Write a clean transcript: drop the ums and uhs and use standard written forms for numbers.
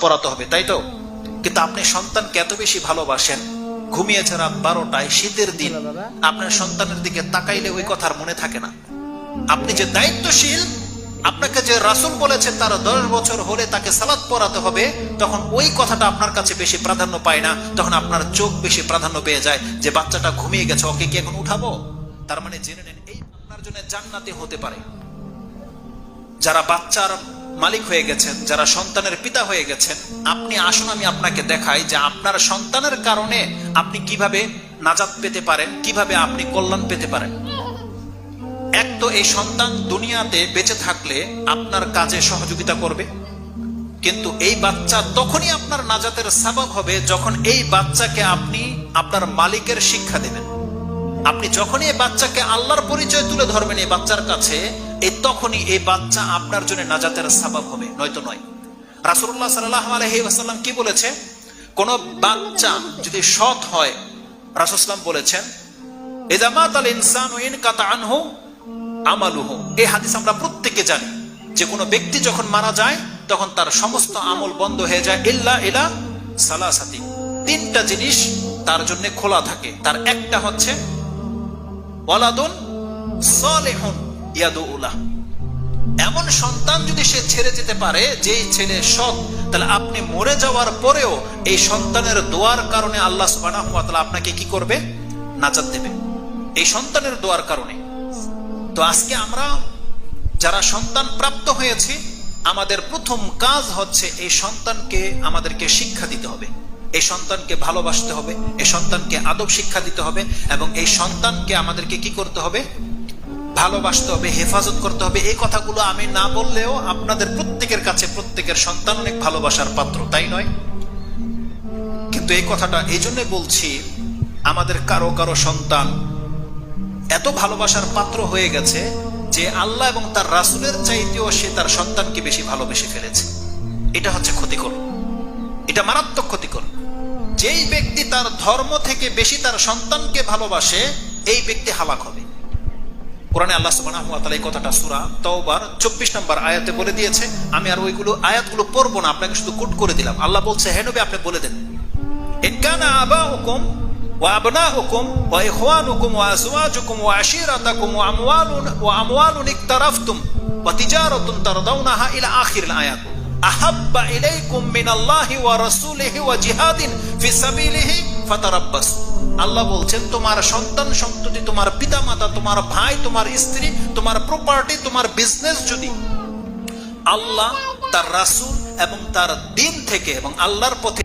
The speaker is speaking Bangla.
পড়াতে হবে, তাই তো? কিন্তু আপনি সন্তানকে এত বেশি ভালোবাসেন, ঘুমিয়েছে রাত 12টায় শীতের দিন, আপনার সন্তানের দিকে তাকাইলে ওই কথার মনে থাকে না। আপনি যে দায়িত্বশীল, আপনাকে যে রাসূল বলেছেন তার 10 বছর হলে তাকে সালাত পড়াতে হবে, তখন ওই কথাটা আপনার কাছে বেশি প্রাধান্য পায় না। তখন আপনার চোখ বেশি প্রাধান্য পেয়ে যায় যে বাচ্চাটা ঘুমিয়ে গেছে, ওকে কি এখন উঠাবো? তার মানে জেনে নেন, এই আপনার জন্য জান্নাতি হতে পারে। যারা বাচ্চার মালিক হয়ে গেছেন, যারা সন্তানের পিতা হয়ে গেছেন, আপনি আসুন আমি আপনাকে দেখাই যে আপনার সন্তানের কারণে আপনি কিভাবে নাজাত পেতে পারেন, কিভাবে আপনি কল্যাণ পেতে পারেন। এক তো এই সন্তান দুনিয়াতে বেঁচে থাকলে আপনার কাজে সহযোগিতা করবে, কিন্তু এই বাচ্চা তখনই আপনার নাজাতের সাবাব হবে যখন এই বাচ্চাকে আপনি আপনার মালিকের শিক্ষা দেবেন। আপনি যখনই এই বাচ্চাকে আল্লাহর পরিচয় তুলে ধরবেন এই বাচ্চার কাছে, এই তখনই এই বাচ্চা আপনার জন্য নাজাতের সাবাব হবে, নয়তো নয়। রাসূলুল্লাহ সাল্লাল্লাহু আলাইহি ওয়াসাল্লাম কি বলেছে? কোন বাচ্চা যদি সৎ হয়, রাসূল সাল্লাল্লাহু বলেছেন ইযা মাতাল ইনসানু ইনকাতা আনহু আমালুহু। এই হাদিস আমরা প্রত্যেকে জানি যে কোনো ব্যক্তি যখন মারা যায় তখন তার সমস্ত আমল বন্ধ হয়ে যায়, ইল্লা ইলা সালাসাতি। 3টা জিনিস তার জন্য খোলা থাকে। তার একটা হচ্ছে ওয়ালাদুন সালিহুন ইয়াদউ লাহ। এমন সন্তান যদি সে ছেড়ে যেতে পারে, যেই ছেলে সৎ, তাহলে আপনি মরে যাওয়ার পরেও এই সন্তানের দোয়ার কারণে আল্লাহ সুবহানাহু ওয়া তাআলা আপনাকে কি করবে? নাজাত দেবে, এই সন্তানের দোয়ার কারণে। তো আজকে আমরা যারা সন্তান প্রাপ্ত হয়েছি, আমাদের প্রথম কাজ হচ্ছে এই সন্তানকে আমাদেরকে শিক্ষা দিতে হবে, এই সন্তানকে ভালোবাসতে হবে, এই সন্তানকে আদব শিক্ষা দিতে হবে, এবং এই সন্তানকে আমাদেরকে কি করতে হবে? ভালোবাসতে হবে, হেফাজত করতে হবে। এই কথাগুলো আমি না বললেও আপনাদের প্রত্যেকের কাছে প্রত্যেকের সন্তান অনেক ভালোবাসার পাত্র, তাই নয়? কিন্তু এই কথাটা এই জন্য বলছি, আমাদের কারো কারো সন্তান এত ভালোবাসার পাত্র হয়ে গেছে যে আল্লাহ এবং তার রাসূলের চাইতেও সে তার সন্তানকে বেশি ভালোবেসে ফেলেছে। এটা হচ্ছে ক্ষতিকর, এটা মারাত্মক ক্ষতিকর। যেই ব্যক্তি তার ধর্ম থেকে বেশি তার সন্তানকে ভালোবাসে, এই ব্যক্তি হালাক হবে। কোরআনে আল্লাহ সুবহানাহু ওয়া তাআলা এই কথাটা সূরা তাওবার 24 নম্বর আয়াতে বলে দিয়েছে। আমি আর ওইগুলো আয়াতগুলো পড়বো না, আপনাকে শুধু কোট করে দিলাম। আল্লাহ বলছে, হে নবী আপনি বলে দেন, ইন কানা আবাউকুম ওয়া আবনাউকুম ওয়া ইখওয়ানুকুম ওয়া আজওয়াজুকুম ওয়া আশীরাতাকুম ওয়া আমওয়ালুন ইকতারাফতুম ওয়া তিজারাতুন তারদাউনাহা ইলা আখিরিল আয়াত আহাব্বা ইলাইকুম মিনাল্লাহি ওয়া রাসূলিহি ওয়া জিহাদিন ফি সাবিলিহি ফাতারাব্বাসু। আল্লাহ বলছেন, তোমার সন্তান সন্ততি, তোমার পিতামাতা, তোমার ভাই, তোমার স্ত্রী, তোমার প্রপার্টি, তোমার বিজনেস যদি আল্লাহ, তার রাসূল এবং তার দ্বীন থেকে এবং আল্লাহর পথে